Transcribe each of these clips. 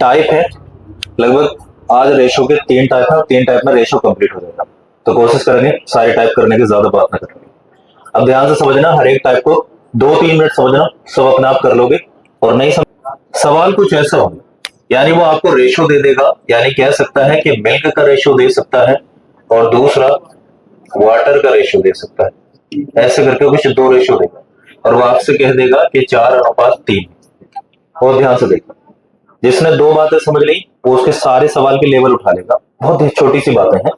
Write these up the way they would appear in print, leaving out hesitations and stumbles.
Type है लगभग आज रेशो के 3 टाइप है और 3 टाइप में रेशो कंप्लीट हो जाएगा। तो कोशिश करेंगे सारे टाइप करने की, ज्यादा बात ना करेंगे। अब ध्यान से समझना, हर एक टाइप को 2-3 मिनट समझना, सब अपने आप कर लोगे। और नहीं समझ, सवाल कुछ ऐसा होगा, यानी वो आपको रेशो दे देगा, यानी कह सकता है कि मिल्क का रेशो दे सकता है और दूसरा वाटर का रेशो दे सकता है। ऐसे करके कुछ 2 रेशो देगा और वो आपसे कह देगा कि 4:3। और ध्यान से देखना, जिसने 2 बातें समझ ली वो उसके सारे सवाल के लेवल उठा लेगा। बहुत ही छोटी सी बातें हैं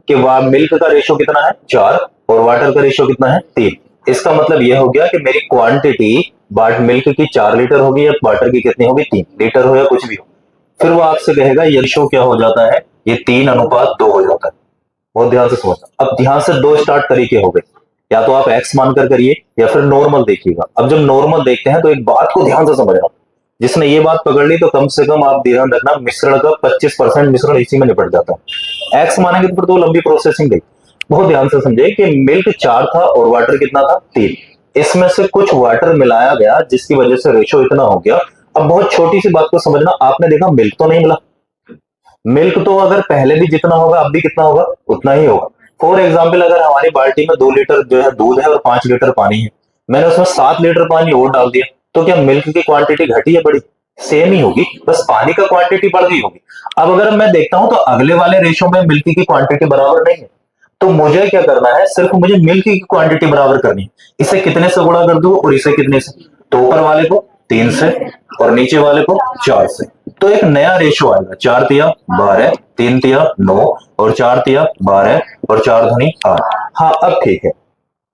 कि वह मिल्क का रेशो कितना है 4 और वाटर का रेशो कितना है 3। इसका मतलब यह हो गया कि मेरी क्वांटिटी बाट मिल्क की 4 लीटर होगी या वाटर की कितनी होगी 3 लीटर हो या कुछ भी हो। फिर वो आपसे कहेगा ये रेशो क्या हो जाता है, ये 3:2 हो जाता है। बहुत ध्यान से समझना। अब ध्यान से 2 स्टार्ट तरीके हो गए, या तो आप एक्स मानकर करिए या फिर नॉर्मल देखिएगा। अब जब नॉर्मल देखते हैं तो एक बात को ध्यान से समझना, जिसने ये बात पकड़ ली तो कम से कम आप ध्यान रखना मिश्रण का 25% मिश्रण इसी में निपट जाता है। एक्स मानेंगे तो फिर तो लंबी प्रोसेसिंग गई। बहुत ध्यान से समझे कि मिल्क 4 था और वाटर कितना था 3। इसमें से कुछ वाटर मिलाया गया जिसकी वजह से रेशो इतना हो गया। अब बहुत छोटी सी बात को समझना, आपने देखा मिल्क तो नहीं मिला। मिल्क तो अगर पहले भी जितना होगा अब भी कितना होगा उतना ही होगा। फॉर एग्जाम्पल, अगर हमारी बाल्टी में 2 लीटर जो है दूध है और 5 लीटर पानी है, मैंने उसमें 7 लीटर पानी और डाल दिया, तो क्या मिल्क की क्वांटिटी घटी है बढ़ी? सेम ही होगी, बस पानी का क्वांटिटी बढ़ गई होगी। अब अगर मैं देखता हूं तो अगले वाले रेशो में मिल्क की क्वांटिटी बराबर नहीं है, तो मुझे क्या करना है, सिर्फ मुझे मिल्क की क्वांटिटी बराबर करनी है। इसे कितने से गुणा कर दूं और इसे कितने से? तो ऊपर वाले को 3 से और नीचे वाले को 4 से। तो एक नया रेशो आएगा, 4×3 = 12, 3×3 = 9 और 4×3 = 12 और 4×2 = 8। हाँ अब ठीक है।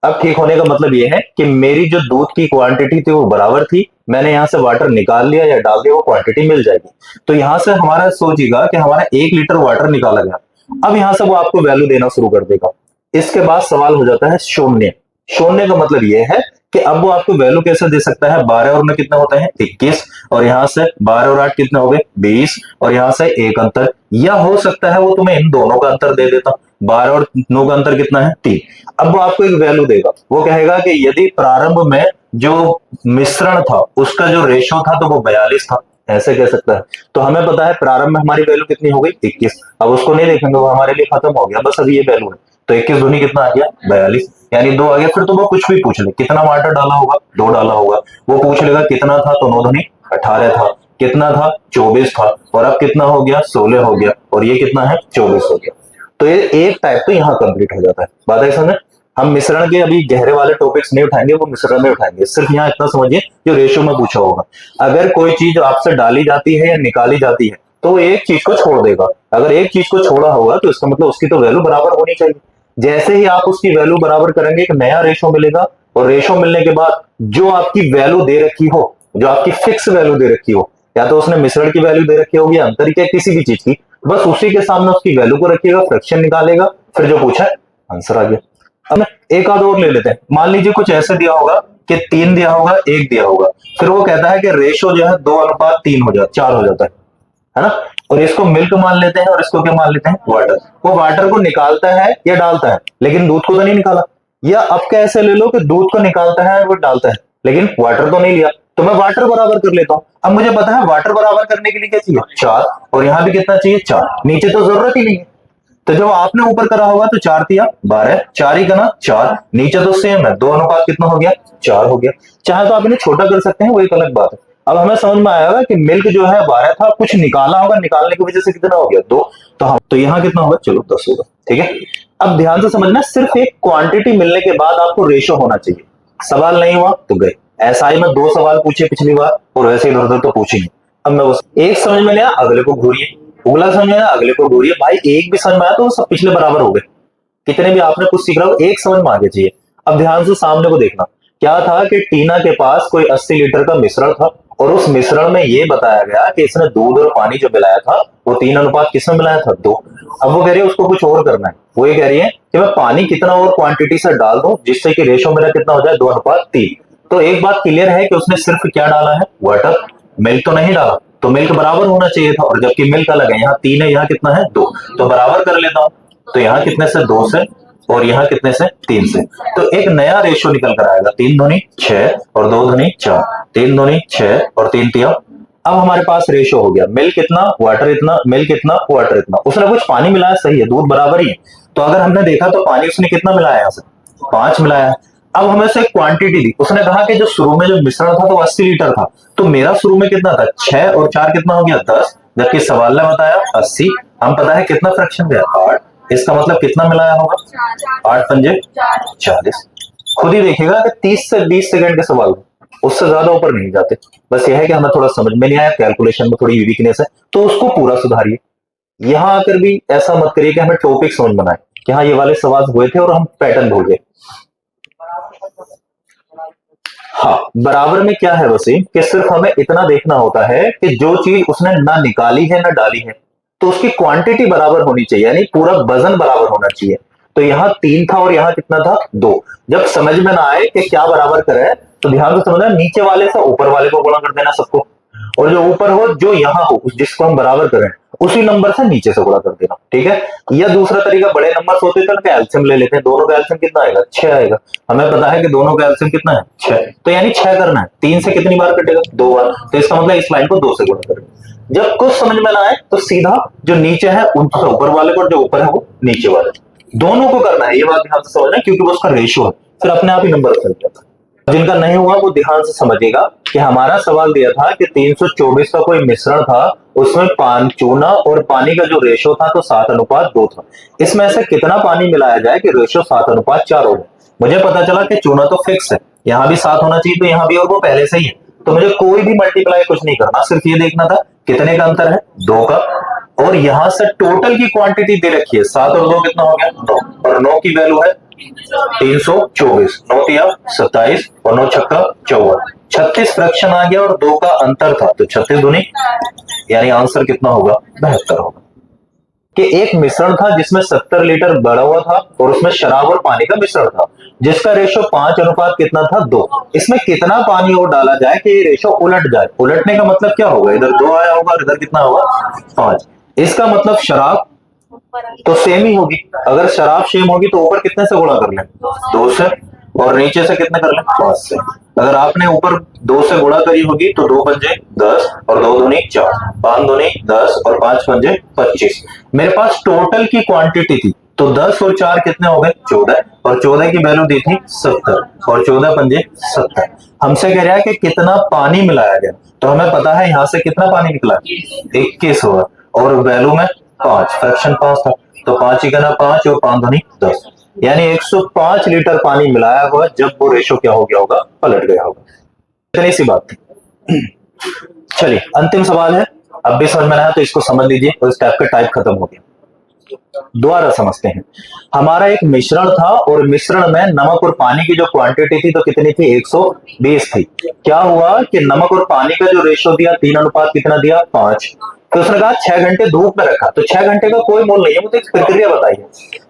अब ठीक होने का मतलब यह है कि मेरी जो दूध की क्वांटिटी थी वो बराबर थी, मैंने यहां से वाटर निकाल लिया या डाल दिया, वो क्वांटिटी मिल जाएगी। तो यहां से हमारा सोचिएगा कि हमारा 1 लीटर वाटर निकाला गया। अब यहां से वो आपको वैल्यू देना शुरू कर देगा। इसके बाद सवाल हो जाता है शून्य। शून्य का मतलब यह है कि अब वो आपको वैल्यू कैसे दे सकता है, 12 और 9 कितना होता है 21, और यहां से 12 और 8 कितने हो गए 20, और यहां से एक अंतर, या हो सकता है वो तुम्हें इन दोनों का अंतर दे देता, 12 और 9 का अंतर कितना है 3। अब वो आपको एक वैल्यू देगा, वो कहेगा कि यदि प्रारंभ में जो मिश्रण था उसका जो रेशो था तो वो 42 था, ऐसे कह सकता है। तो हमें पता है प्रारंभ में हमारी वैल्यू कितनी हो गई 21। अब उसको नहीं देखेंगे, वो हमारे लिए खत्म हो गया, बस अभी ये वैल्यू है। तो 21 दूनी कितना आ गया 42, यानी 2 आ गया। फिर तो वो कुछ भी पूछ ले, कितना वाटर डाला होगा 2 डाला होगा, वो पूछ लेगा कितना था, तो 9 दूनी 18 था, कितना था 24 था, और अब कितना हो गया 16 हो गया, और ये कितना है 24 हो गया। तो ये एक टाइप तो यहाँ कंप्लीट हो जाता है। बात है समझ। हम मिश्रण के अभी गहरे वाले टॉपिक्स नहीं उठाएंगे, वो मिश्रण में उठाएंगे। सिर्फ यहाँ इतना समझिए जो रेशियो में पूछा होगा, अगर कोई चीज आपसे डाली जाती है या निकाली जाती है तो वो एक चीज को छोड़ देगा। अगर एक चीज को छोड़ा होगा तो इसका मतलब उसकी तो वैल्यू बराबर होनी चाहिए। जैसे ही आप उसकी वैल्यू बराबर करेंगे एक नया रेशो मिलेगा, और रेशो मिलने के बाद जो आपकी वैल्यू दे रखी हो, जो आपकी फिक्स वैल्यू दे रखी हो, या तो उसने मिश्रण की वैल्यू दे रखी होगी, अंतर की, किसी भी चीज की, बस उसी के सामने उसकी वैल्यू को रखिएगा, फ्रैक्शन निकालेगा, फिर जो पूछा है आंसर आ गया। अब एक आध और ले लेते हैं। मान लीजिए कुछ ऐसे दिया होगा कि 3 दिया होगा 1 दिया होगा, फिर वो कहता है कि रेशो जो है 2:3 हो जाता 4 हो जाता है ना। और इसको मिल्क मान लेते हैं और इसको क्या मान लेते हैं वाटर। वो वाटर को निकालता है या डालता है, लेकिन दूध को तो नहीं निकाला। या अब कैसे ले लो कि दूध को निकालता है वो डालता है, लेकिन वाटर तो नहीं लिया, तो मैं वाटर बराबर कर लेता हूं। अब मुझे पता है वाटर बराबर करने के लिए क्या चाहिए 4, और यहां भी कितना चाहिए 4, नीचे तो जरूरत ही नहीं है। तो जब आपने ऊपर करा होगा तो 4×3 = 12, 4 ही करना 4, नीचे तो सेम है, 2 अनुपात कितना हो गया 4 हो गया। चाहे तो आप इन्हें छोटा कर सकते हैं, वो एक अलग बात है। अब हमें समझ में आएगा कि मिल्क जो है 12 था, कुछ निकाला होगा, निकालने की वजह से कितना हो गया 2, तो हम तो यहाँ कितना होगा चलो 10 होगा। ठीक है। अब ध्यान से समझना, सिर्फ एक क्वांटिटी मिलने के बाद आपको रेशो होना चाहिए। सवाल नहीं हुआ तो गए। ऐसा ही मैं 2 सवाल पूछे पिछली बार और वैसे इधर उधर तो पूछेंगे। अब मैं बस एक समझ में लिया, अगले को घूरिए, अगला समझ में आया अगले को घूरिए। भाई एक भी समझ में आया तो सब पिछले बराबर हो गए। कितने भी आपने कुछ सीख रहा हो, एक समझ में आगे चाहिए। अब ध्यान से सामने को देखना, क्या था कि टीना के पास कोई 80 लीटर का मिश्रण था, और उस मिश्रण में यह बताया गया कि इसने दूध और पानी जो मिलाया था वो 3 अनुपात किसमें मिलाया था 2। अब वो कह रही है उसको कुछ और करना है। वो ये कह रही है कि मैं पानी कितना और क्वांटिटी से डाल दूं जिससे कि रेशो मेरा कितना हो जाए 2:3। तो एक बात क्लियर है कि उसने सिर्फ क्या डाला है वाटर, मिल्क तो नहीं डाला। तो मिल्क बराबर होना चाहिए था, और जबकि मिल्क अलग है, यहाँ 3 है यहाँ कितना है 2, तो बराबर कर लेता हूं। तो यहाँ कितने से 2 से, और यहाँ कितने से 3 से। तो एक नया रेशो निकल कर आएगा, 3 दूनी 6 और 2 दूनी 4, 3 दूनी 6 और 3 तिया अब हमारे पास रेशो हो गया, मिल्क इतना, वाटर इतना, मिल्क इतना, वाटर इतना। उसने कुछ पानी मिलाया, सही है, दूध बराबर ही है। तो अगर हमने देखा तो पानी उसने कितना मिलाया, यहाँ से 5 मिलाया है। अब हमें से क्वांटिटी दी, उसने कहा कि जो शुरू में जो मिश्रण था तो 80 लीटर था, तो मेरा शुरू में कितना था 6 और 4 कितना हो गया 10, जबकि सवाल ने बताया 80। हम पता है कितना फ्रैक्शन गया 8, इसका मतलब कितना मिलाया होगा 8 पंजे 40। खुद ही देखिएगा कि 30 से 20 सेकंड के सवाल में उससे ज्यादा ऊपर नहीं जाते। बस यह है कि हमें थोड़ा समझ में नहीं आया, कैलकुलेशन में थोड़ी वीकनेस है, तो उसको पूरा सुधारिए। यहां आकर भी ऐसा मत करिए कि हमें टॉपिक समझ में आए कि हाँ ये वाले सवाल हुए थे और हम पैटर्न भूल गए। हाँ, बराबर में क्या है वसीम कि सिर्फ हमें इतना देखना होता है कि जो चीज उसने ना निकाली है ना डाली है, तो उसकी क्वांटिटी बराबर होनी चाहिए, यानी पूरा वजन बराबर होना चाहिए। तो यहाँ 3 था और यहाँ कितना था 2। जब समझ में ना आए कि क्या बराबर करे, तो ध्यान से समझना, नीचे वाले से ऊपर वाले को गुणा कर देना सबको, और जो ऊपर हो जो यहाँ हो जिसको हम बराबर करें उसी नंबर से नीचे से गुणा कर देना, ठीक है। या दूसरा तरीका, बड़े नंबर होते तो उनका एलसीएम ले लेते हैं, दोनों का एलसीएम कितना आएगा 6 आएगा। हमें पता है कि दोनों का एलसीएम कितना है 6, तो यानी 6 करना है। 3 से कितनी बार कटेगा 2 बार, तो इसका मतलब इस लाइन को 2 से गुणा करें। जब कुछ समझ में ना आए तो सीधा जो नीचे है उनसे ऊपर वाले को, जो ऊपर है वो नीचे वाले, दोनों को करना है। ये बात ध्यान से समझना, क्योंकि वो उसका रेशियो है, फिर अपने आप ही नंबर चल जाता है। जिनका नहीं हुआ वो ध्यान से समझिएगा कि हमारा सवाल दिया था कि 324 का कोई मिश्रण था, उसमें चूना और पानी का जो रेशो था तो 7:2 था। इसमें से कितना पानी मिलाया जाए कि रेशो 7:4 हो। मुझे पता चला कि चूना तो फिक्स है, यहाँ भी 7 होना चाहिए, तो यहाँ भी, और वो पहले से ही है, तो मुझे कोई भी मल्टीप्लाई कुछ नहीं करना, सिर्फ ये देखना था कितने का अंतर है 2 का। और यहां से टोटल की क्वांटिटी दे रखी है, 7 और 2 कितना हो गया 9, और 9 की वैल्यू है 324, 9 तिया 27 और 9 छक्का 54, 36 फ्रैक्शन आ गया और 2 का अंतर था, तो 36 दूनी, यानी आंसर कितना होगा 72 होगा। कि एक मिश्रण था जिसमें 70 लीटर भरा हुआ था और उसमें शराब और पानी का मिश्रण था, जिसका रेशो 5 अनुपात कितना था 2। इसमें कितना पानी और डाला जाए कि ये रेशो उलट जाए। उलटने का मतलब क्या होगा, इधर 2 आया होगा और इधर कितना होगा 5। इसका मतलब शराब तो सेम ही होगी, अगर शराब सेम होगी तो ऊपर कितने से गुणा कर लें 2 से, और नीचे से कितने कर लें 5 से। अगर आपने ऊपर 2 से गुणा करी होगी तो 2 पंजे 10 और 2 दूनी 4, 5 दूनी 10 और 5 पंजे 25। मेरे पास टोटल की क्वांटिटी थी, तो 10 और 4 कितने हो गए 14, और 14 की वैल्यू दी थी 70, और 14 पंजे 70। हमसे कह रहा है कि कितना पानी मिलाया गया, तो हमें पता है यहां से कितना पानी निकला 21 होगा, और वैल्यू में 5, फ्रैक्शन 5 था, तो 5 ही कहना 5 और 5 दूनी 10, यानी 105 लीटर पानी मिलाया हुआ, जब वो रेशो क्या हो गया होगा पलट गया होगा। इतनी सी बात थी। चलिए अंतिम सवाल है, अब भी समझ में आया तो इसको समझ लीजिए, और इस टाइप का टाइप खत्म हो गया। दोबारा समझते हैं। हमारा एक मिश्रण था और मिश्रण में नमक और पानी की जो क्वांटिटी थी तो कितनी थी 120 थी। क्या हुआ कि नमक और पानी का जो रेशो दिया 3 अनुपात कितना दिया 5। तो उसने कहा 6 घंटे धूप में रखा, तो 6 घंटे का कोई मोल नहीं है, मुझे एक प्रक्रिया बताइए।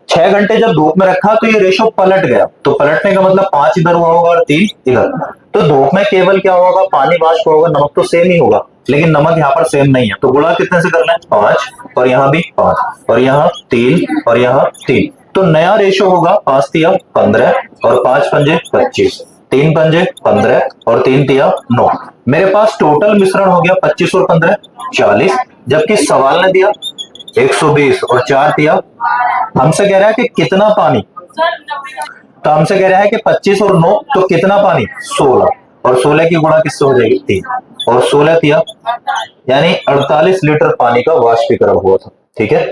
6 घंटे जब धूप में रखा तो ये रेशो पलट गया, तो पलटने का मतलब 5 इधर हुआ होगा और 3 इधर। तो धूप में केवल क्या होगा, पानी वाष्प होगा, नमक तो सेम ही होगा, लेकिन नमक यहाँ पर सेम नहीं है, तो गुणा कितने से करना है 5, और यहाँ भी 5, और यहाँ 3, और यहाँ 3। तो नया रेशो होगा 5 तिया 15 और 5 पंजे 25, 3 पंजे 15 और 3 तिया 9। मेरे पास टोटल मिश्रण हो गया 25 और 15 40, जबकि सवाल ने दिया 120 और 4 तिया। हमसे कह रहा है कि कितना पानी, तो हमसे कह रहा है कि 25 और 9 तो कितना पानी 16, और 16 की गुणा किससे हो जाएगी 3, और 16 तिया यानी 48 लीटर पानी का वाष्पीकरण हुआ था। ठीक है,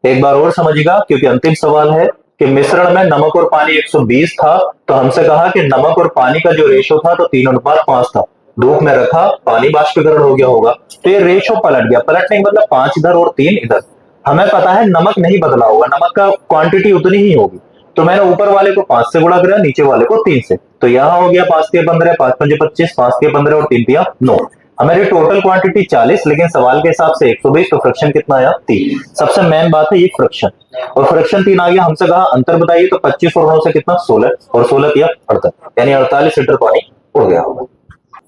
एक बार और समझिएगा क्योंकि अंतिम सवाल है कि मिश्रण में नमक और पानी 120 था, तो हमसे कहा कि नमक और पानी का जो रेशो था तो 3:5 था। धूप में रखा, पानी वाष्पीकरण हो गया होगा, तो ये रेशो पलट गया। पलटने का मतलब 5 इधर और 3 इधर। हमें पता है नमक नहीं बदला होगा, नमक का क्वांटिटी उतनी ही होगी, तो मैंने ऊपर वाले को 5 से गुणा किया, नीचे वाले को 3 से। तो यहाँ हो गया 5 के 15, 5 पंजे 25, 5 के 15 और 3 तिया 9। हमारी टोटल क्वांटिटी 40, लेकिन सवाल के हिसाब से 120, तो फ्रैक्शन कितना आया 3। सबसे मेन बात है ये फ्रैक्शन, और फ्रैक्शन 3 आ गया। हमसे कहा अंतर बताइए, तो 25 और 9 से कितना 16, और 16 तिया 48, यानी 48 लीटर पानी हो गया होगा।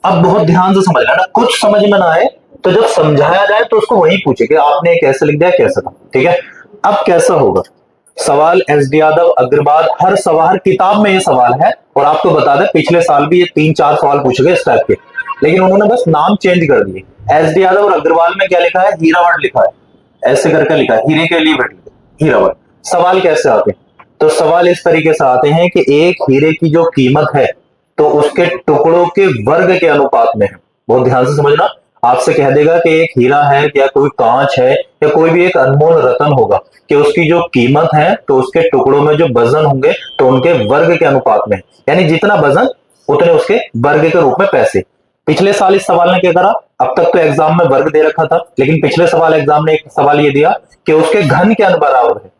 अब बहुत ध्यान से समझना ना, कुछ समझ में ना आए तो जब समझाया जाए तो उसको वही पूछे कि आपने कैसे लिख दिया कैसे था। ठीक है, अब कैसा होगा सवाल, एस.डी. यादव अग्रवाल, हर सवाल किताब में ये सवाल है, और आपको बता दें पिछले साल भी ये 3-4 सवाल पूछे गए इस टाइप के, लेकिन उन्होंने बस नाम चेंज कर दिए। एस डी यादव और अग्रवाल में क्या लिखा है, हीरावट लिखा है, ऐसे करके लिखा है, हीरे के लिए हीरावट। सवाल कैसे आते हैं, तो सवाल इस तरीके से आते हैं कि एक हीरे की जो कीमत है तो उसके टुकड़ों के वर्ग के अनुपात में है। बहुत ध्यान से समझना, आपसे कह देगा कि एक हीरा है या कोई कांच है या कोई भी एक अनमोल रतन होगा कि उसकी जो कीमत है तो उसके टुकड़ों में जो वजन होंगे तो उनके वर्ग के अनुपात में, यानी जितना वजन उतने उसके वर्ग के रूप में पैसे। पिछले साल इस सवाल ने क्या करा, अब तक तो एग्जाम में वर्ग दे रखा था, लेकिन पिछले सवाल एग्जाम ने एक सवाल ये दिया कि उसके घन के बराबर है,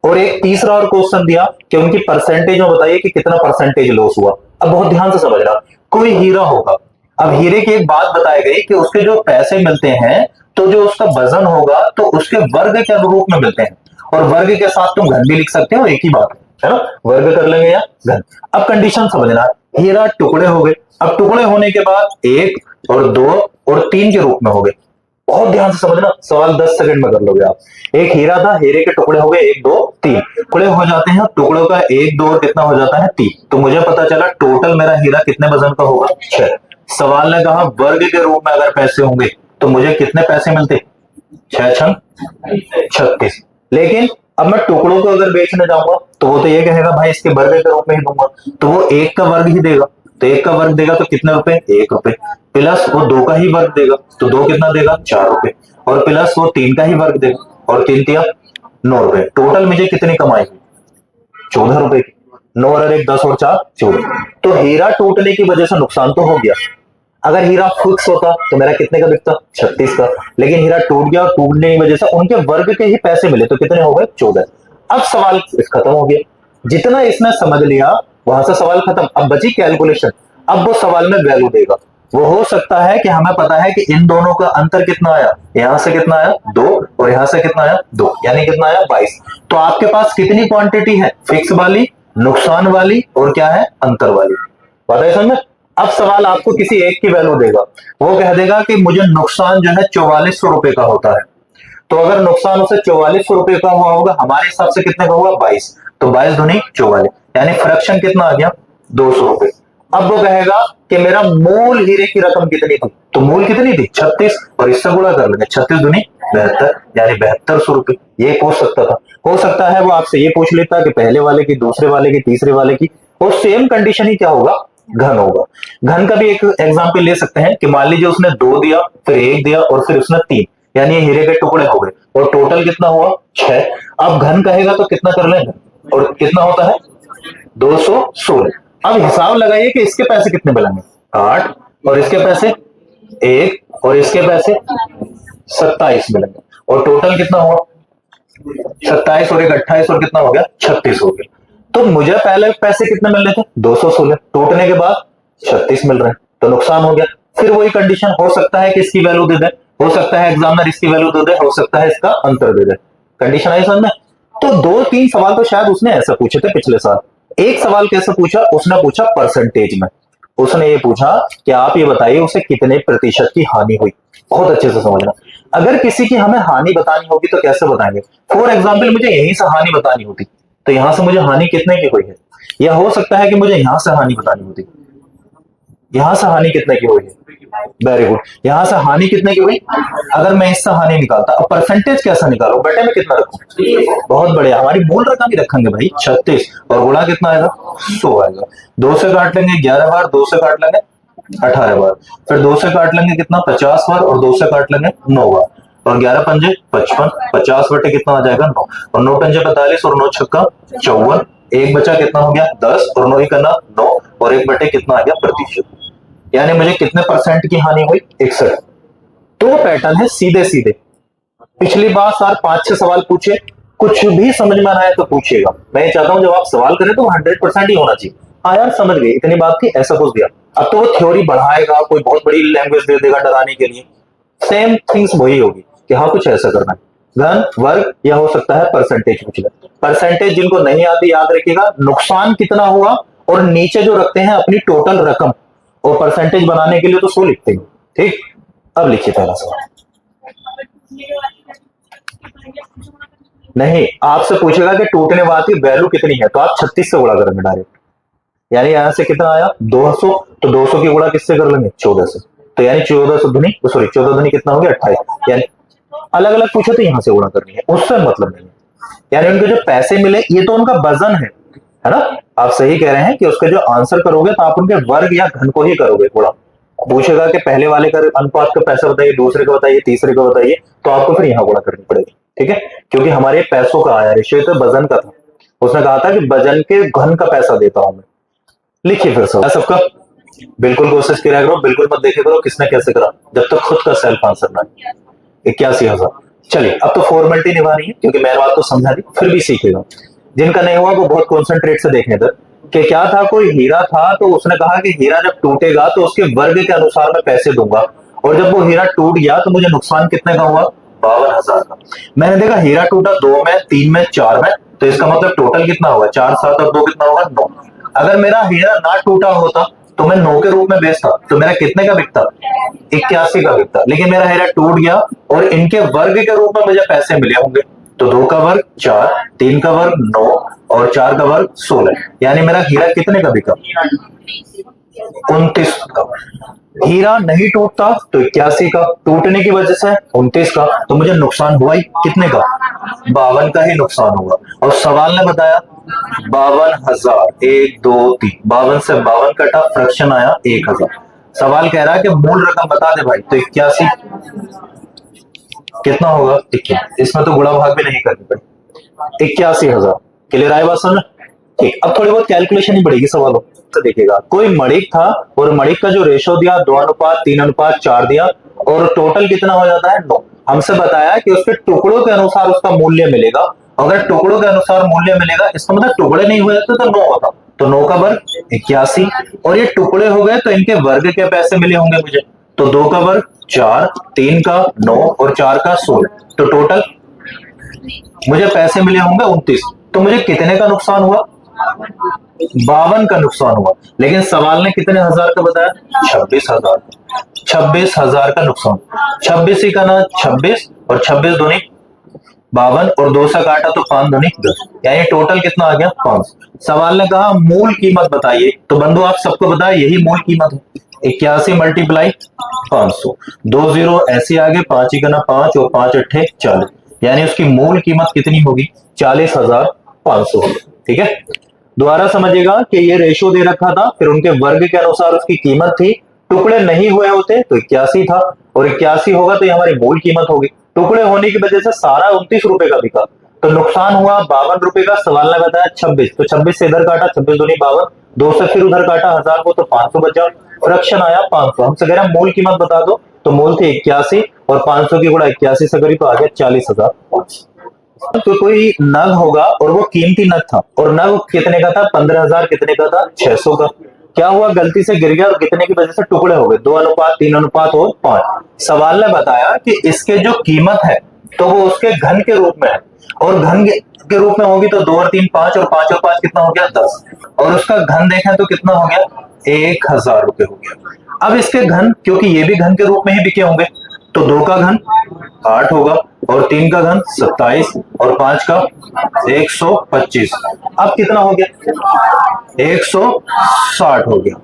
और एक तीसरा और क्वेश्चन दिया कि उनकी परसेंटेज में बताइए कि कितना परसेंटेज लॉस हुआ। अब बहुत ध्यान से समझना, कोई हीरा होगा, अब हीरे की एक बात बताई गई कि उसके जो पैसे मिलते हैं तो जो उसका वजन होगा तो उसके वर्ग के अनुरूप में मिलते हैं, और वर्ग के साथ तुम घन भी लिख सकते हो, एक ही बात है ना, वर्ग कर लेंगे या घन। अब कंडीशन समझना, हीरा टुकड़े हो गए, अब टुकड़े होने के बाद 1 और 2 और 3 के रूप में हो गए। बहुत ध्यान से समझना, सवाल 10 सेकंड में कर लोगे आप। एक हीरा था, हीरे के टुकड़े हो गए 1 2 3, टुकड़े हो जाते हैं, टुकड़ों का 1 2 और कितना हो जाता है 3, तो मुझे पता चला टोटल मेरा हीरा कितने वजन का होगा 6। सवाल ने कहा वर्ग के रूप में अगर पैसे होंगे तो मुझे कितने पैसे मिलते, 6 छंग 36। लेकिन अब मैं टुकड़ों को अगर बेचने जाऊंगा तो वो तो ये कहेगा भाई इसके वर्ग के रूप में ही दूंगा, तो वो 1 का वर्ग ही देगा, तो 1 का वर्ग देगा तो कितने रुपए, 1 रुपए, प्लस वो 2 का ही वर्ग देगा तो 2 कितना देगा 4 रुपए, और प्लस वो 3 का ही वर्ग देगा और 3 तिया 9 रुपए। टोटल मुझे कितनी कमाई हुई, 14 रुपए की। 9 और 1 10 और 4 14। तो हीरा टूटने की वजह से नुकसान तो हो गया, अगर हीरा फिक्स होता तो मेरा कितने का बिकता 36 का, लेकिन हीरा टूट गया और टूटने की वजह से उनके वर्ग के ही पैसे मिले तो कितने हो गए 14। अब सवाल खत्म हो गया, जितना इसने समझ लिया वहां से सवाल खत्म, अब बची कैलकुलेशन। अब वो सवाल में वैल्यू देगा, वो हो सकता है कि हमें पता है कि इन दोनों का अंतर कितना आया, यहां से कितना आया 2 और यहां से कितना आया 2, यानी कितना आया 22। तो आपके पास कितनी क्वांटिटी है, फिक्स वाली, नुकसान वाली और क्या है अंतर वाली, पता है समझ। अब सवाल आपको किसी एक की वैल्यू देगा, वो कह देगा कि मुझे नुकसान जो है 4400 रुपए का होता है, तो अगर नुकसान उसे 4400 रुपए का हुआ होगा, हमारे हिसाब से कितने का हुआ 22, तो 22 दूनी 44, यानी फ्रैक्शन कितना आ गया 200 रुपए। अब वो कहेगा कि मेरा मूल हीरे की रकम कितनी थी, तो मूल कितनी थी 36, और इससे गुणा कर लेंगे, 36 दूनी 72, यानी 7200 रुपए। ये पूछ सकता था, हो सकता है वो आपसे ये पूछ लेता कि पहले वाले की, दूसरे वाले की, तीसरे वाले की, और सेम कंडीशन ही क्या होगा, घन होगा। घन का भी एक एग्जाम्पल ले सकते हैं कि मान लीजिए उसने 2 दिया, फिर 1 दिया और फिर उसने 3, यानी ये हीरे के टुकड़े हो गए और टोटल कितना हुआ 6। अब घन कहेगा तो कितना कर लेंगे, और कितना होता है 216। अब हिसाब लगाइए कि इसके पैसे कितने मिलेंगे 8, और इसके पैसे 1, और इसके पैसे 27 मिलेंगे, और टोटल कितना हुआ 27 और 1 28, और कितना हो गया 36 हो गया। तो मुझे पहले पैसे कितने मिल रहे थे 216, टूटने के बाद 36 मिल रहे हैं, तो नुकसान हो गया। फिर वही कंडीशन, हो सकता है कि इसकी वैल्यू दे दे, हो सकता है एग्जामिनर इसकी वैल्यू दे दे, हो सकता है इसका अंतर दे दे, कंडीशन आई समझ में। तो 2-3 सवाल तो शायद उसने ऐसा पूछे थे पिछले साल। एक सवाल कैसे पूछा, उसने पूछा परसेंटेज में, उसने ये पूछा कि आप ये बताइए उसे कितने प्रतिशत की हानि हुई। बहुत अच्छे से समझना, अगर किसी की हमें हानि बतानी होगी तो कैसे बताएंगे। फॉर एग्जाम्पल मुझे यहीं से हानि बतानी होती, तो यहां से मुझे हानि कितने की हुई है, या हो सकता है कि मुझे यहां से हानि बतानी होती, यहां से हानि कितने की हुई है, वेरी गुड, यहां से हानि कितने की हुई। अगर मैं इससे हानि निकालता, अब परसेंटेज कैसा निकालू, बेटे में कितना रखूं, बहुत बढ़िया, हमारी मूल रकम ही रखेंगे भाई 36, और गुणा कितना आएगा 100 आएगा। 2 से काट लेंगे 11 बार, 2 से काट लेंगे 18 बार, फिर 2 से काट लेंगे कितना 50 बार, और 2 से काट लेंगे 9 बार, और 11 पंजे 55, 50 बटे कितना आ जाएगा 9, और 9 पंजे 45, और 9 छक्का 54, एक बचा कितना हो गया 10, और 9 ही करना 9, और 1 बटे कितना आ गया प्रतिशत, यानी मुझे कितने परसेंट की हानि हुई 61। तो वो पैटर्न है सीधे सीधे। पिछली बार सर 5-6 सवाल पूछे, कुछ भी समझ में ना आए तो पूछिएगा, मैं ये चाहता हूं जब आप सवाल करें तो 100% ही होना चाहिए। हाँ यार समझ गए, इतनी बात थी, ऐसा कुछ दिया, अब तो वो थ्योरी बढ़ाएगा, कोई बहुत बड़ी लैंग्वेज दे देगा डराने के लिए, सेम थिंग्स वही होगी कि हाँ कुछ ऐसा करना है, घन वर्ग, या हो सकता है परसेंटेज पूछ ले। परसेंटेज जिनको नहीं आती याद रखिएगा, नुकसान कितना हुआ और नीचे जो रखते हैं अपनी टोटल रकम, और परसेंटेज बनाने के लिए तो 100 लिखते हैं, ठीक। अब लिखिए पहला सवाल, नहीं आपसे पूछेगा कि टूटने वाली की वैल्यू कितनी है, तो आप 36 से गुणा करेंगे डायरेक्ट, यानी यहां से कितना आया 200, तो 200 की गुणा किससे कर लेंगे 14 से, तो यानी 14 दूनी कितना हो गया 28, यानी अलग अलग पूछे तो यहां से गुणा करनी है, उससे मतलब नहीं है। यानी उनके जो पैसे मिले ये तो उनका वजन है ना। आप सही कह रहे हैं कि उसके जो आंसर करोगे तो आप उनके वर्ग या घन को ही करोगे गुणा। पूछेगा कि पहले वाले का अनुपात का पैसा बताइए, दूसरे का बताइए, तीसरे का बताइए, तो आपको फिर यहां गुणा करनी पड़ेगी। ठीक है, क्योंकि हमारे पैसों का आया रेशियो तो वजन का था, उसने कहा था कि वजन के घन का पैसा देता हूं मैं। लिखिए फिर सबका बिल्कुल कोशिश किया करो, बिल्कुल मत देखे करो किसने कैसे करा, जब तक खुद का सेल्फ आंसर ना 81,000। चलिए अब तो फॉर्मेलिटी निभानी है, क्योंकि मैं बात तो समझा दी, फिर भी सीखेगा। जिनका नहीं हुआ वो बहुत कॉन्सेंट्रेट से देखने तक कि क्या था, कोई हीरा था तो उसने कहा कि हीरा जब टूटेगा तो उसके वर्ग के अनुसार मैं पैसे दूंगा, और जब वो हीरा टूट गया तो मुझे नुकसान कितने का हुआ, 52,000 का। मैंने देखा हीरा टूटा 2 में, 3 में, 4 में, तो इसका मतलब टोटल कितना होगा, 4, 7 और 2 कितना होगा, 9। अगर मेरा हीरा ना टूटा होता तो मैं 9 के रूप में बेचता, तो मेरा कितने का बिकता, 81 का बिकता। लेकिन मेरा हीरा टूट गया और इनके वर्ग के रूप में मुझे पैसे मिले होंगे, तो 2 का वर्ग 4, 3 का वर्ग 9 और 4 का वर्ग 16, यानी मेरा हीरा कितने का बिका, 29 का। हीरा नहीं टूटता तो 81 का, टूटने की वजह से 29 का, तो मुझे नुकसान हुआ ही कितने का, 52 का ही नुकसान हुआ। और सवाल ने बताया 52,000, 1 2 3, 52 से 52 कटा, फ्रैक्शन आया 1000। सवाल कह रहा है कि मूल रकम बता दे भाई, तो 81 कितना होगा, 81। इसमें तो गुणा भाग भी नहीं करनी पड़ी, 81,000। क्लियर आए बात समझ। ठीक, अब थोड़ी बहुत कैलकुलेशन ही बढ़ेगी सवालों तो देखिएगा। कोई मणिक था और मणिक का जो रेशो दिया 2:3:4 दिया, और टोटल कितना हो जाता है 9। हमसे बताया कि उसके टुकड़ों के अनुसार उसका मूल्य मिलेगा। अगर टुकड़ों के अनुसार मूल्य मिलेगा इसका मतलब टुकड़े नहीं हुए तो 9 होता, तो 9 का वर्ग 81, और ये टुकड़े हो गए तो इनके वर्ग के पैसे मिले होंगे मुझे, तो 2 का वर्ग 4, 3 का 9 और 4 का 16, तो टोटल मुझे पैसे मिले होंगे 29। तो मुझे कितने का नुकसान हुआ, 52 का नुकसान हुआ। लेकिन सवाल ने कितने हजार का बताया, 26,000। 26,000 का नुकसान, 26 ही का ना 26, और 26 दूनी 52, और 2 से काटा तो 5 दूनी 10, यानी टोटल कितना आ गया 5। सवाल ने कहा मूल कीमत बताइए, तो बंधु आप सबको बताया यही मूल कीमत है, 81 मल्टीप्लाई 500, 2 जीरो ऐसे आगे, 5 ही गना 5 और 5 अट्ठे 40, यानी उसकी मूल कीमत कितनी होगी, 40,500। ठीक है, दोबारा समझिएगा कि ये रेशो दे रखा था, फिर उनके वर्ग के अनुसार उसकी कीमत थी, टुकड़े नहीं हुए होते तो 81 था, और 81 होगा तो ये हमारी मूल कीमत होगी। टुकड़े होने की वजह से सारा 29 रुपए का बिका, तो नुकसान हुआ 52 रुपए का। सवाल ने बताया 26, तो 26 से इधर काटा, 26 दूनी 52, 2 से फिर उधर काटा 1000 को, तो 500 बचा, फ्रैक्शन आया 500। हमसे कह रहे हैं मूल कीमत बता दो, तो मूल थी 81 और 500 की गुणा 81 से करी तो आ गया 40,500। तो कोई नग होगा और वो कीमती नग था, और नग कितने का था, 15,000, कितने का था, 600 का। क्या हुआ, गलती से गिर गया और गिरने की वजह से टुकड़े हो गए, 2:3 और 5। सवाल ने बताया कि इसके जो कीमत है तो वो उसके घन के रूप में है, और घन के रूप में होगी तो 2 और 3 5, और 5 और 5 कितना हो गया 10, और उसका घन देखें तो कितना हो गया 1,000 रुपए हो गया। अब इसके घन, क्योंकि ये भी घन के रूप में ही बिके होंगे, तो 2 का घन 8 होगा, और 3 का घन 27, और 5 का 125। अब कितना हो गया 160 हो गया।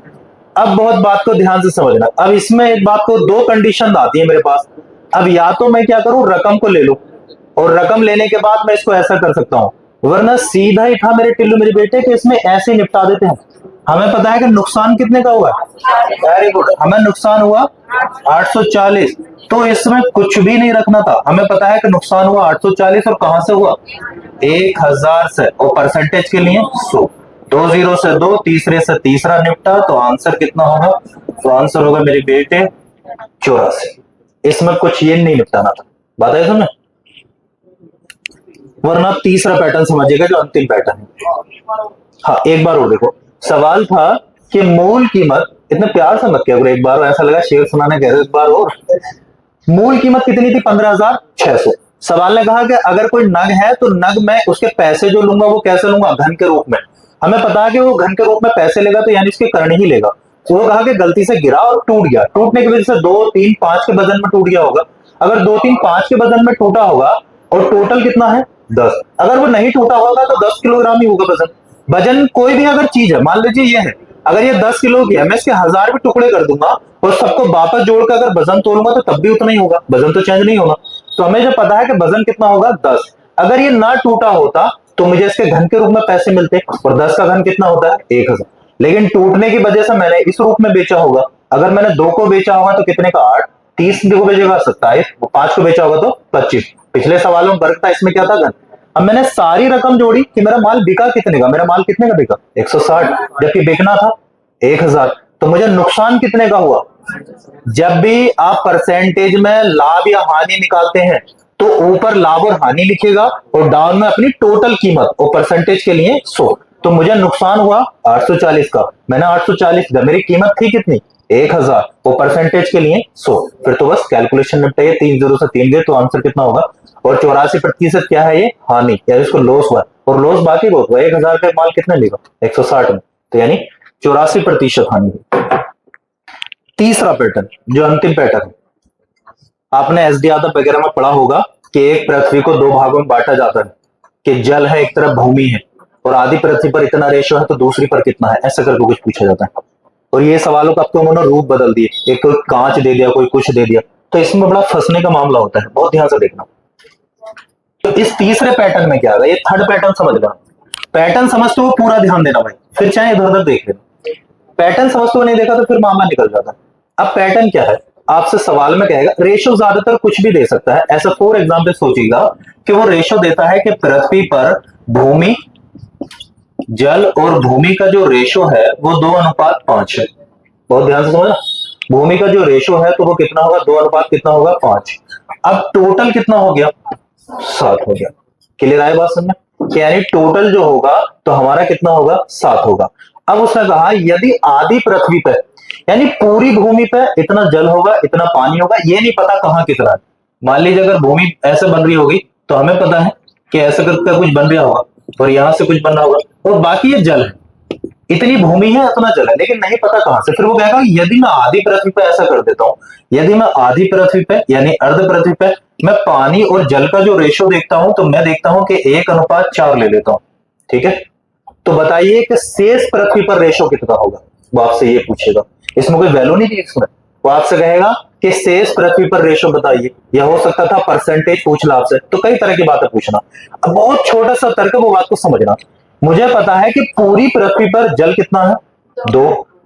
अब बहुत बात को ध्यान से समझना, अब इसमें एक बात को 2 कंडीशन आती है मेरे पास। अब या तो मैं क्या करूं, रकम को ले लूं, और रकम लेने के बाद मैं इसको ऐसा कर सकता हूं, वरना सीधा ही था मेरे टिल्लू मेरे बेटे कि इसमें ऐसे निपटा देते हैं। हमें पता है कि नुकसान कितने का हुआ, वेरी गुड, हमें नुकसान हुआ 840, तो इसमें कुछ भी नहीं रखना था। हमें पता है कि नुकसान हुआ 840, और कहां से हुआ 1000 से, और परसेंटेज के लिए 100, 2 जीरो से 2, तीसरे से तीसरा निपटा, तो आंसर कितना होगा, तो आंसर होगा मेरे बेटे 84। इसमें कुछ ये नहीं निपटाना था, बात है समझ। वरना तीसरा पैटर्न समझिएगा जो अंतिम पैटर्न है। हाँ एक बार और देखो, सवाल था कि मूल कीमत, इतने प्यार से मत किया करो, एक बार ऐसा लगा शेर सुनाने कह रहे, एक बार और, मूल कीमत कितनी थी 15,600। सवाल ने कहा कि अगर कोई नग है तो नग में उसके पैसे जो लूंगा वो कैसे लूंगा, घन के रूप में। हमें पता है कि वो घन के रूप में पैसे लेगा तो यानी उसके कर्ण ही लेगा। तो वो कहा कि गलती से गिरा और टूट गया, टूटने की वजह से 2 3 5 के वजन में टूट गया होगा। अगर 2 3 5 के वजन में टूटा होगा और टोटल कितना है 10, अगर वो नहीं टूटा होगा तो 10 किलोग्राम ही होगा वजन। वजन कोई भी अगर चीज है, मान लीजिए ये है, अगर ये 10 किलो की है, मैं इसके 1000 भी टुकड़े कर दूंगा और सबको वापस जोड़कर अगर वजन तोलूंगा तो तब भी उतना ही होगा, वजन तो चेंज नहीं होना। तो हमें जो पता है कि वजन कितना होगा 10। अगर ये ना टूटा होता तो मुझे इसके घन के रूप में पैसे मिलते, और 10 का घन कितना होता है 1000। लेकिन टूटने की वजह से मैंने इस रूप में बेचा होगा। अगर मैंने 2 को बेचा होगा तो कितने का 8, 30 को बेचेगा 27, 5 को बेचा होगा तो 25। पिछले सवालों में वर्ग था, इसमें क्या था घन। अब मैंने सारी रकम जोड़ी कि मेरा माल बिका कितने का, मेरा माल कितने का बिका 160, जबकि बेचना था 1000। तो मुझे नुकसान कितने का हुआ। जब भी आप परसेंटेज में लाभ या हानि निकालते हैं तो ऊपर लाभ और हानि लिखेगा और डाउन में अपनी टोटल कीमत, और परसेंटेज के लिए 100। तो मुझे नुकसान हुआ 840 का, मैंने 840 दिया, मेरी कीमत थी कितनी 1000, और परसेंटेज के लिए 100। फिर तो बस कैलकुलेशन निपटाइए, 3 0 से 3 गए तो आंसर कितना होगा। और 84% क्या है ये हानि, यानी इसको लॉस हुआ, और लॉस बाकी बहुत हुआ। 1000 का माल कितने लेगा 160 में, तो यानी 84% हानि हुई। तीसरा पैटर्न जो अंतिम पैटर्न, आपने एसडी यादव वगैरह में पढ़ा होगा कि एक पृथ्वी को 2 भागों में बांटा जाता है, कि जल है एक तरफ भूमि है, और आधी पृथ्वी पर इतना रेशो है तो दूसरी पर कितना है, ऐसा करके कुछ पूछा जाता है। और ये सवालों का आपको उन्होंने रूप बदल दिए, एक कोई कांच दे दिया, कोई कुछ दे दिया, तो इसमें बड़ा फंसने का मामला होता है, बहुत ध्यान से देखना। तो इस तीसरे पैटर्न में क्या होगा, ये थर्ड पैटर्न समझ लेना। पैटर्न समझते हुए पूरा ध्यान देना भाई, फिर चाहे इधर उधर देख लेना। पैटर्न समझते हुए नहीं देखा तो फिर मामला निकल जाता है। अब पैटर्न क्या है, आपसे सवाल में कहेगा रेशो ज्यादातर कुछ भी दे सकता है। ऐसा फॉर एग्जाम्पल सोचिएगा कि वो रेशो देता है कि पृथ्वी पर भूमि, जल और भूमि का जो रेशो है वो 2:5 है। बहुत ध्यान से समझना, भूमि का जो रेशो है तो वो कितना होगा 2 कितना होगा 5। अब टोटल कितना हो गया 7 हो गया। क्लियर आए बात समझ में, यानी टोटल जो होगा तो हमारा कितना होगा 7 होगा। अब उसने कहा यदि आधी पृथ्वी पे, यानी पूरी भूमि पे इतना जल होगा, इतना पानी होगा, ये नहीं पता कहां कितना है। मान लीजिए अगर भूमि ऐसे बन रही होगी तो हमें पता है कि ऐसे करके कुछ बन रहा होगा और यहां से कुछ बन रहा होगा, और बाकी ये जल है, इतनी भूमि है इतना जल है, लेकिन नहीं पता कहां से। फिर वो कहेगा यदि मैं आधी पृथ्वी पे ऐसा कर देता हूं, यदि मैं आधी पृथ्वी पे यानी अर्ध पृथ्वी पे मैं पानी और जल का जो रेशो देखता हूं तो मैं देखता हूं कि 1:4 ले लेता हूं। ठीक है, तो बताइए कि शेष पृथ्वी पर रेशो कितना होगा, वो आपसे ये पूछेगा। इसमें कोई वैल्यू नहीं दी इसमें, वो आपसे कहेगा कि शेष पृथ्वी पर रेशो बताइए, या हो सकता था परसेंटेज पूछ ला आपसे, तो कई तरह की बातें पूछना। अब बहुत छोटा सा तर्क है, वो बात को समझना। मुझे पता है कि पूरी पृथ्वी पर जल कितना है 2,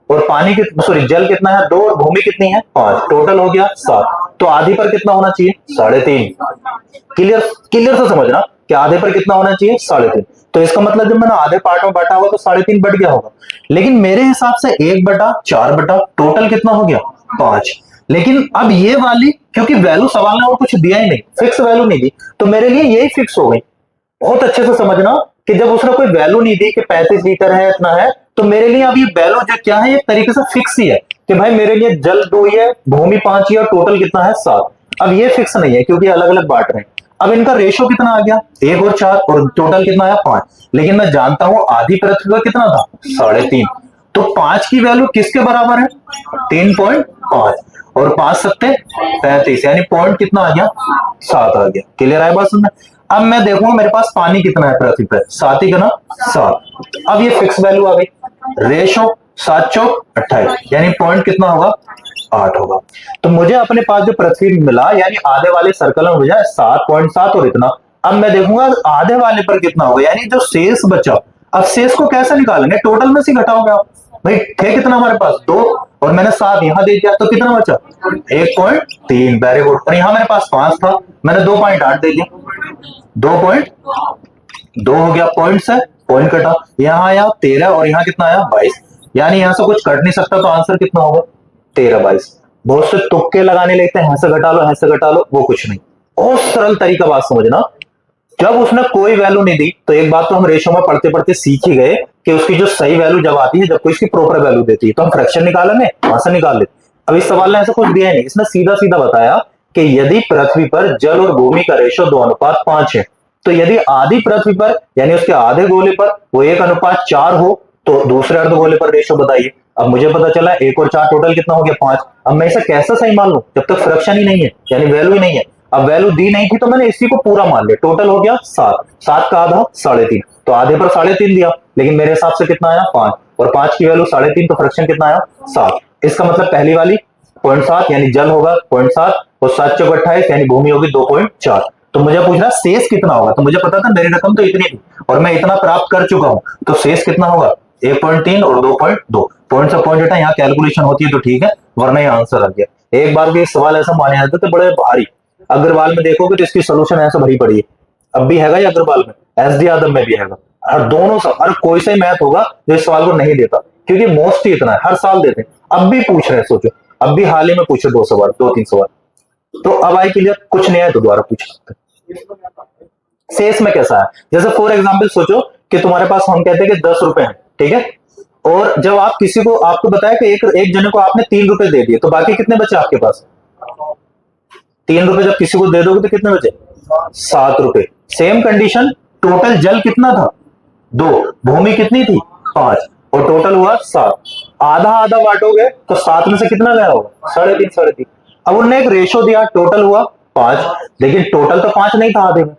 और पानी सॉरी जल कितना है 2, और भूमि कितनी है 5, टोटल हो गया 7। तो आधी पर कितना होना चाहिए 3.5। क्लियर क्लियर से समझना कि आधे पर कितना होना चाहिए 3.5। तो इसका मतलब जब मैंने आधे पार्ट में बांटा होगा तो 3.5 बढ़ गया होगा। लेकिन मेरे हिसाब से 1/4 टोटल कितना हो गया 5। लेकिन अब ये वाली क्योंकि वैल्यू सवाल ने और कुछ दिया ही नहीं, फिक्स वैल्यू नहीं दी, तो मेरे लिए यही फिक्स हो गई। बहुत अच्छे से समझना कि जब उसने कोई वैल्यू नहीं दी कि 35 लीटर है इतना है, तो मेरे लिए अब ये वैल्यू जो क्या है ये तरीके से फिक्स ही है कि भाई मेरे लिए जल 2 ही है, भूमि 5 ही है, और टोटल कितना है 7। अब ये फिक्स नहीं है क्योंकि अलग अलग बांट रहे हैं। अब इनका रेशो कितना आ गया 1 और 4, और टोटल कितना आया 5। लेकिन मैं जानता हूं आधी पृथ्वी का कितना था 3.5, तो 5 की वैल्यू किसके बराबर है 3.5, और 5 सत्ते 35, यानी पॉइंट कितना आ गया 7 आ गया। क्लियर है बात समझ। अब मैं देखूंगा मेरे पास पानी कितना है पृथ्वी पर, 7 ही का ना 7। अब ये फिक्स वैल्यू आ गई, रेशो 7 चौक 28, यानी पॉइंट कितना होगा 8 होगा। तो मुझे अपने पास जो पृथ्वी मिला यानी आधे वाले सर्कल में मुझे 7.7 और इतना। अब मैं देखूंगा आधे वाले पर कितना होगा, यानी जो शेष बचा। अब शेष को कैसे निकालेंगे, टोटल में से घटाओगे आप भाई, थे कितना हमारे पास 2, और मैंने 7 यहां दे दिया तो कितना बचा 1.3। Very good. और यहां मेरे पास 5 था, मैंने 2.8 दे दिया, 2.2 हो गया, पॉइंट से पॉइंट कटा, यहां आया 13 और यहां कितना आया 22, यानी यहां से कुछ कट नहीं सकता, तो आंसर कितना होगा 13/22। बहुत से तुक्के लगाने लगते हैं, ऐसे घटा लो ऐसे घटा लो, वो कुछ नहीं। बहुत सरल तरीका बात समझना। जब उसने कोई वैल्यू नहीं दी तो एक बात तो हम रेशो में पढ़ते पढ़ते सीख ही गए कि उसकी जो सही वैल्यू जब आती है, जब कोई इसकी प्रॉपर वैल्यू देती है तो हम फ्रैक्शन निकालेंगे, वहां से निकाल लेते। अब इस सवाल ने ऐसा कुछ दिया ही नहीं, इसने सीधा सीधा बताया कि यदि पृथ्वी पर जल और भूमि का रेशो 2:5 है, तो यदि आधी पृथ्वी पर यानी उसके आधे गोले पर वो 1:4 हो तो दूसरे अर्ध गोले पर रेशो बताइए। अब मुझे पता चला 1 और 4 टोटल कितना हो गया 5। अब मैं इसे कैसे सही मान लूं जब तक फ्रैक्शन ही नहीं है, यानी वैल्यू ही नहीं है। अब वैल्यू दी नहीं थी तो मैंने इसी को पूरा मान लिया, टोटल हो गया 7, 7 का आधा 3.5, तो आधे पर 3.5 दिया, लेकिन मेरे हिसाब से कितना आया 5। और 5 की वैल्यू 3.5, तो फ्रैक्शन कितना आया 7। इसका मतलब पहली वाली 0.7 यानी जल होगा 0.7 और 7 चौक 28 यानी भूमि होगी 2.4। तो मुझे पूछ रहा शेष कितना होगा, तो मुझे पता था मेरी रकम तो इतनी थी और मैं इतना प्राप्त कर चुका हूं, तो शेष कितना होगा 1.3 और 2.2। पॉइंट से पॉइंट हटा, यहाँ कैलकुलेशन होती है तो ठीक है, वरना ये आंसर आ गया। एक बार भी सवाल ऐसा माने जाते थे बड़े भारी, अग्रवाल में देखोगे तो इसकी सोल्यूशन ऐसा भरी पड़ी है, अब भी हैगा या अग्रवाल में, एस डी यादव में भी हैगा। हर दोनों हर कोई सा मैथ होगा जो इस सवाल को नहीं देता, क्योंकि मोस्ट ही इतना है, हर साल देते हैं। अब भी पूछ रहे हैं, सोचो अब भी हाल ही में पूछे 2 3 सवाल, तो अब आई क्लियर, कुछ नहीं है तो दोबारा पूछ सकते हैं। शेष में कैसा है, जैसे फॉर एग्जाम्पल सोचो कि तुम्हारे पास हम कहते हैं कि 10 रुपए हैं, ठीक है, और जब आप किसी को, आपको बताया कि एक जने को आपने 3 रुपए दे दिए, तो बाकी कितने बचे आपके पास, 3 रुपए जब किसी को दे दोगे तो कितने बचे 7 रुपए। सेम कंडीशन, टोटल जल कितना था 2, भूमि कितनी थी 5 और टोटल हुआ 7। आधा आधा बांटोगे तो 7 में से कितना गया होगा 3.5। अब उन्होंने एक रेशो दिया, टोटल हुआ 5, लेकिन टोटल तो 5 नहीं था, आधे में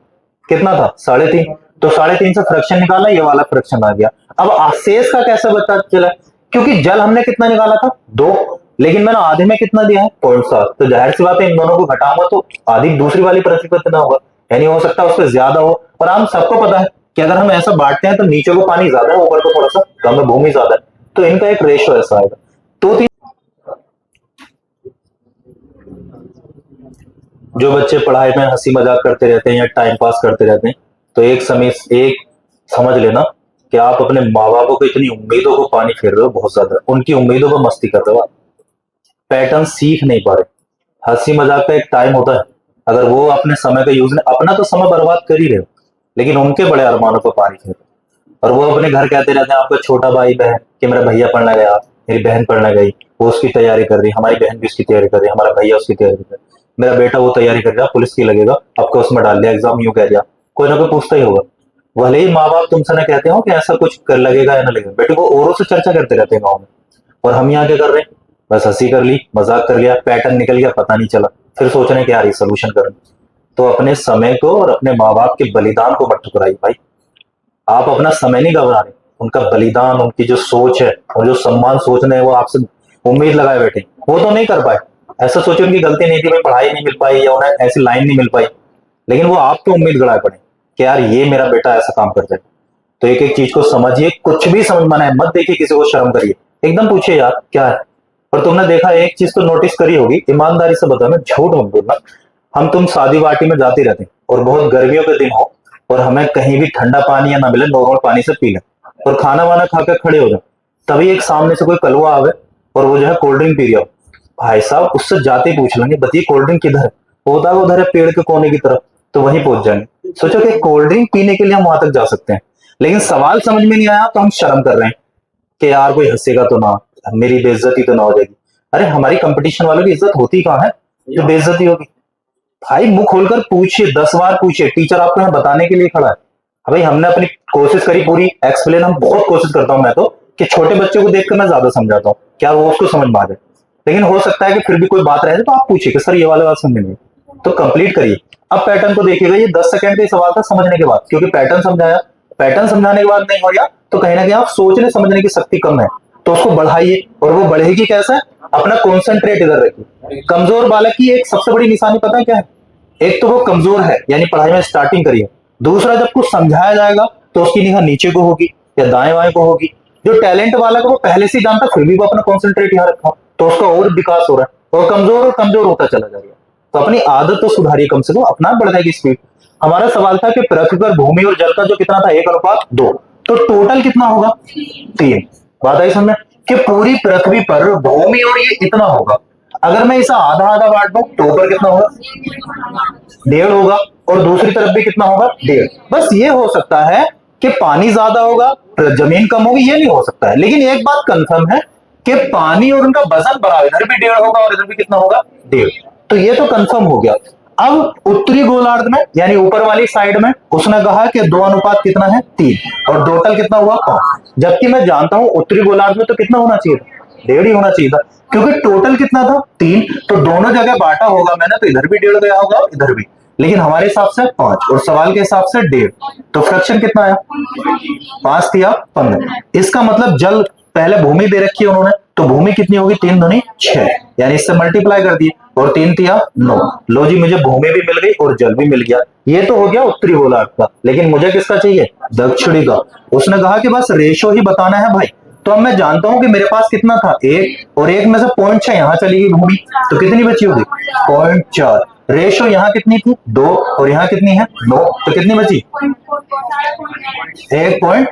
कितना था 3.5, तो 3.5 से फ्रैक्शन निकाला, ये वाला फ्रैक्शन आ गया। अब शेष का कैसे पता चला, क्योंकि जल हमने कितना निकाला था 2, लेकिन मैंने आधे में कितना दिया है 0.7, तो जाहिर सी बात है इन दोनों को घटाऊंगा तो आधी दूसरी वाली पृथ्वी पर कितना होगा, यानी हो सकता है उस पर ज्यादा हो। और हम सबको पता है कि अगर हम ऐसा बांटते हैं तो नीचे को पानी ज्यादा है, ऊपर को थोड़ा सा कम है, भूमि ज्यादा है, तो इनका एक रेशो ऐसा आएगा। तो जो बच्चे पढ़ाई में हंसी मजाक करते रहते हैं या टाइम पास करते रहते हैं, तो एक समझ लेना कि आप अपने माँ बापों को इतनी उम्मीदों को पानी फेर रहे हो, बहुत ज्यादा उनकी उम्मीदों पर मस्ती कर रहे हो, पैटर्न सीख नहीं पा रहे। हंसी मजाक का एक टाइम होता है, अगर वो अपने समय का यूज नहीं, अपना तो समय बर्बाद कर ही रहे हो, लेकिन उनके बड़े अरमानों पर पानी फेर रहे हो। और वो अपने घर कहते रहते हैं, आपका छोटा भाई बहन कि मेरा भैया पढ़ने गया, मेरी बहन पढ़ने गई, वो उसकी तैयारी कर रही, हमारी बहन भी उसकी तैयारी कर रही, हमारा भैया उसकी तैयारी कर रहा, मेरा बेटा वो तैयारी कर रहा, पुलिस की लगेगा, आपको उसमें डाल दिया, एग्जाम यूं कह दिया, कोई ना कोई पूछता ही होगा। भले ही माँ बाप तुमसे ना कहते हो कि ऐसा कुछ कर लगेगा या ना लगेगा, बेटे को औरों से चर्चा करते रहते हैं गाँव में, और हम यहाँ क्या कर रहे हैं, बस हंसी कर ली, मजाक कर लिया, पैटर्न निकल गया, पता नहीं चला, फिर सोच रहे हैं कि यार ये सोल्यूशन करें। तो अपने समय को और अपने माँ बाप के बलिदान को मत ठुकराइए भाई, आप अपना समय नहीं गंवा रहे, उनका बलिदान, उनकी जो सोच है और जो सम्मान सोच रहे हैं, वो आपसे उम्मीद लगाए बैठे, वो तो नहीं कर पाए, ऐसा सोचे उनकी गलती नहीं थी, भाई पढ़ाई नहीं मिल पाई या उन्हें ऐसी लाइन नहीं मिल पाई, लेकिन वो आपको उम्मीद गड़ाए पड़े कि यार ये मेरा बेटा ऐसा काम कर जाए। तो एक एक चीज को समझिए, कुछ भी समझ माना है मत देखिए, किसी को शर्म करिए, एकदम पूछिए यार क्या है। और तुमने देखा, एक चीज तो नोटिस करी होगी, ईमानदारी से बताना, झूठ मत बोलना, हम तुम शादी वाटी में जाते रहते हैं और बहुत गर्मियों के दिन हो और हमें कहीं भी ठंडा पानी या ना मिले, नॉर्मल पानी से पी लें और खाना वाना खाकर खड़े हो जाए, तभी एक सामने से कोई कलवा आवे और वो जो है कोल्ड ड्रिंक पी रहा हो, भाई साहब उससे जाते ही पूछ लेंगे बताइए कोल्ड ड्रिंक किधर है, होता है उधर है पेड़ के कोने की तरफ, तो वहीं पहुंच जाएंगे। सोचो कि कोल्ड ड्रिंक पीने के लिए हम वहां तक जा सकते हैं, लेकिन सवाल समझ में नहीं आया तो हम शर्म कर रहे हैं कि यार कोई हंसेगा तो ना, मेरी बेइज्जती तो ना हो जाएगी। अरे हमारी कंपटीशन वालों की इज्जत होती कहाँ है जो बेइज्जती होगी, भाई मुंह खोलकर पूछिए, 10 बार पूछिए, टीचर आपको यहाँ बताने के लिए खड़ा है। भाई हमने अपनी कोशिश करी पूरी, एक्सप्लेन हम बहुत कोशिश करता हूं मैं तो, कि छोटे बच्चे को देखकर मैं ज्यादा समझाता हूँ, क्या वो उसको समझ में आ जाए, लेकिन हो सकता है कि फिर भी कोई बात रहे तो आप पूछिए कि सर ये वाला बात समझ नहीं, तो कंप्लीट करिए। अब पैटर्न को देखिएगा, ये 10 सेकंड का सवाल था समझने के बाद, क्योंकि पैटर्न समझाया, पैटर्न समझाने के बाद नहीं हो गया तो कहीं ना कहीं आप सोचने समझने की शक्ति कम है, तो उसको बढ़ाइए, और वो बढ़ेगी कैसे, अपना कॉन्सेंट्रेट इधर रखिए। कमजोर बालक की एक सबसे बड़ी निशानी पता है क्या है, एक तो वो कमजोर है यानी पढ़ाई में स्टार्टिंग करिए, दूसरा जब कुछ समझाया जाएगा तो उसकी निगाह नीचे को होगी या दाएं बाएं को होगी। जो टैलेंट वाला को वो पहले से जानता फिर भी वो अपना कॉन्सेंट्रेट यहाँ रखा, तो उसका और विकास हो रहा है, और कमजोर होता चला जा रहा है। तो अपनी आदत तो सुधारिए, कम से कम अपना बढ़ जाएगी स्पीड। हमारा सवाल था कि पृथ्वी पर भूमि और जल का जो कितना था 1:2, तो टोटल कितना होगा 3। बात आई समझ कि पूरी पृथ्वी पर भूमि और ये इतना होगा, अगर मैं इसे आधा आधा बांट दूं तो ऊपर कितना होगा 1.5 होगा, और दूसरी तरफ भी कितना होगा 1.5। बस ये हो सकता है कि पानी ज्यादा होगा जमीन कम होगी, ये नहीं हो सकता है, लेकिन एक बात कंफर्म है कि पानी और उनका वजन बराबर, इधर भी 1.5 होगा और इधर भी कितना होगा 1.5, तो ये तो कंफर्म हो गया। अब उत्तरी गोलार्ध में यानी ऊपर वाली साइड में उसने कहा कि 2 अनुपात कितना है 3, और टोटल कितना हुआ 5, जबकि मैं जानता हूं उत्तरी गोलार्ध में तो कितना होना चाहिए था 1.5 ही होना चाहिए था, क्योंकि टोटल कितना था 3, तो दोनों जगह बांटा होगा मैंने, तो इधर भी 1.5 गया होगा इधर भी, लेकिन हमारे हिसाब से 5 और सवाल के हिसाब से 1.5, तो फ्रैक्शन कितना आया 5 या 15। इसका मतलब जल पहले भूमि दे रखी है उन्होंने, तो भूमि कितनी होगी, 3 दूनी 6, यानी इससे मल्टीप्लाई कर दिए और 3 तिया 9। लो जी, मुझे भूमि भी मिल गई और जल भी मिल गया। ये तो हो गया उत्तरी गोलार्ध का, लेकिन मुझे किसका चाहिए, दक्षिणी का। उसने कहा कि बस रेशो ही बताना है भाई। तो अब मैं जानता हूं कि मेरे पास कितना था, 1, और 1 में से 0.6 यहां चली गई भूमि, तो कितनी बची होगी, 0.4। रेशो यहाँ कितनी थी, 2, और यहाँ कितनी है, 9, तो कितनी बची, 1.1,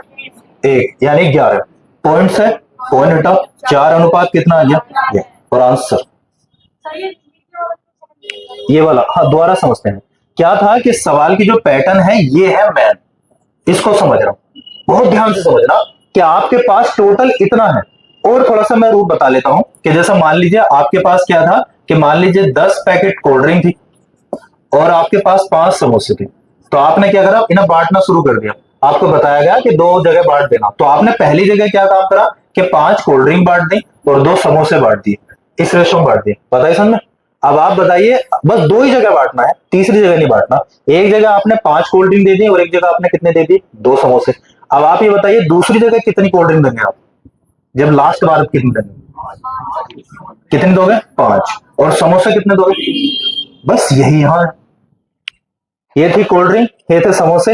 यानी 11। पॉइंट से पॉइंट हटा, 4 अनुपात कितना आ गया, ये। और आंसर ये वाला। हाँ, दोबारा समझते हैं। क्या था कि सवाल की जो पैटर्न है ये है मैन, इसको समझ रहा हूं, बहुत ध्यान से समझना कि आपके पास टोटल इतना है। और थोड़ा सा मैं रूप बता लेता हूं कि जैसा मान लीजिए आपके पास क्या था कि मान लीजिए 10 पैकेट कोल्ड ड्रिंक थी और आपके पास 5 समोसे थे, तो आपने क्या करा, इन्हें बांटना शुरू कर दिया। आपको बताया गया कि 2 जगह बांट देना, तो आपने पहली जगह क्या काम करा कि 5 कोल्ड ड्रिंक बांट दी और 2 समोसे बांट दिए, इस रेशो में बांट दिए। पता है समझ में? अब आप बताइए, बस 2 ही जगह बांटना है, तीसरी जगह नहीं बांटना। एक जगह आपने 5 कोल्ड ड्रिंक दे दी और एक जगह आपने कितने दे दी, 2 समोसे। अब आप ये बताइए दूसरी जगह कितनी कोल्ड ड्रिंक देंगे आप, जब लास्ट बार कितनी देंगे, कितने दोगे, 5, और समोसे कितने दोगे, बस यही यहां है। ये थी कोल्ड ड्रिंक, ये थे समोसे।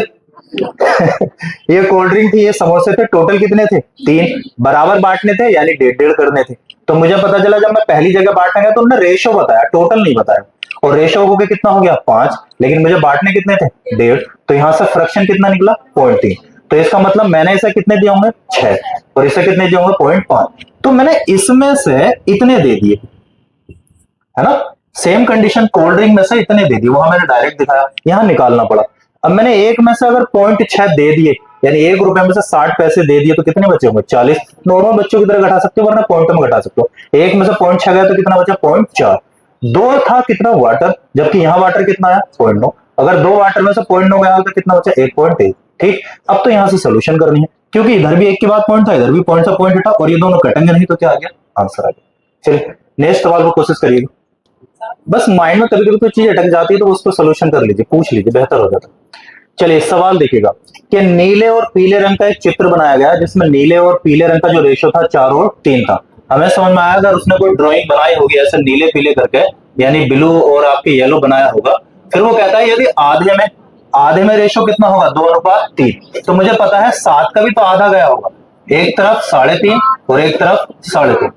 ये कोल्ड ड्रिंक थी, ये समोसे थे, टोटल कितने थे, 3, बराबर बांटने थे, यानी 1.5 करने थे। तो मुझे पता चला जब मैं पहली जगह बांटने गया तो उन्होंने रेशो बताया, टोटल नहीं बताया, और रेशो हो गया कितना हो गया, 5, लेकिन मुझे बांटने कितने थे, 1.5। तो यहां से फ्रैक्शन कितना निकला, 0.3। तो इसका मतलब मैंने इसे कितने दिए होंगे, 6, और इसे कितने दिए होंगे, 0.5। तो मैंने इसमें से इतने दे दिए, है ना। सेम कंडीशन कोल्ड ड्रिंक में से इतने दे दिए, वहां मैंने डायरेक्ट दिखाया, यहां निकालना पड़ा। अब मैंने एक में से अगर 0.6 दे दिए, यानी 1 रुपए में से 60 पैसे दे दिए, तो कितने बचे होंगे, 40। नॉर्मल बच्चों की तरह घटा सकते हो, वरना पॉइंट में घटा सकते हो। एक में से 0.6 गया तो कितना बचा, 0.4। 2 था कितना, वाटर, जबकि यहाँ वाटर कितना है, 0.9। अगर 2 वाटर में से 0.9 गया तो कितना बचा, 1.1। ठीक, अब तो यहां से सोल्यूशन करनी है, क्योंकि इधर भी 1 के बाद पॉइंट था, इधर भी पॉइंट से पॉइंट हटा, और ये दोनों कटेंगे नहीं, तो क्या आ गया, आंसर आ गया। चलिए नेक्स्ट सवाल को कोशिश करिएगा। बस माइंड में कभी कभी कोई चीज अटक जाती है तो उसको सोल्यूशन कर लीजिए, पूछ लीजिए, बेहतर हो जाता है। चलिए सवाल देखिएगा कि नीले और पीले रंग का एक चित्र बनाया गया है, जिसमें नीले और पीले रंग का जो रेशो था 4 और 3 था। हमें समझ में आया अगर उसने कोई ड्राइंग बनाई होगी ऐसे नीले पीले करके, यानी ब्लू और आपके येलो बनाया होगा। फिर वो कहता है यदि आधे में रेशो कितना होगा, 2:3। तो मुझे पता है 7 का भी तो आधा गया होगा, एक तरफ 3.5 और एक तरफ 3.5,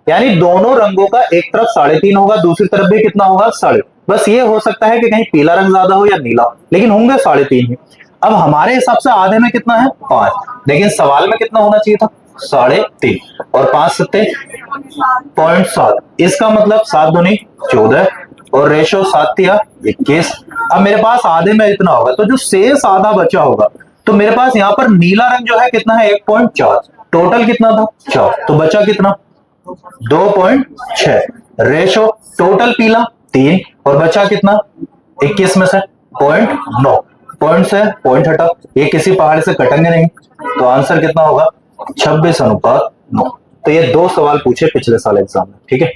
यानी दोनों रंगों का एक तरफ 3.5 होगा, दूसरी तरफ भी कितना होगा, 3.5। बस ये हो सकता है कि कहीं पीला रंग ज्यादा हो या नीला, लेकिन होंगे 3.5 ही। अब हमारे हिसाब से आधे में कितना है, 5, लेकिन सवाल में कितना होना चाहिए था, 3.5, और 5 सत्ते 0.7। इसका मतलब 7 दूनी 14, और रेशो 7 तिया 21। अब मेरे पास आधे में इतना होगा, तो जो शेष आधा बचा होगा, तो मेरे पास यहाँ पर नीला रंग जो है कितना है, 1.4। टोटल कितना था, 4, तो बचा कितना, 2.6। रेशो टोटल पीला 3, और बचा कितना, 21 में से 0.9। पॉइंट से पॉइंट हटा, ये किसी पहाड़ से कटेंगे नहीं, तो आंसर कितना होगा, 26:9। तो ये 2 सवाल पूछे पिछले साल एग्जाम में, ठीक है।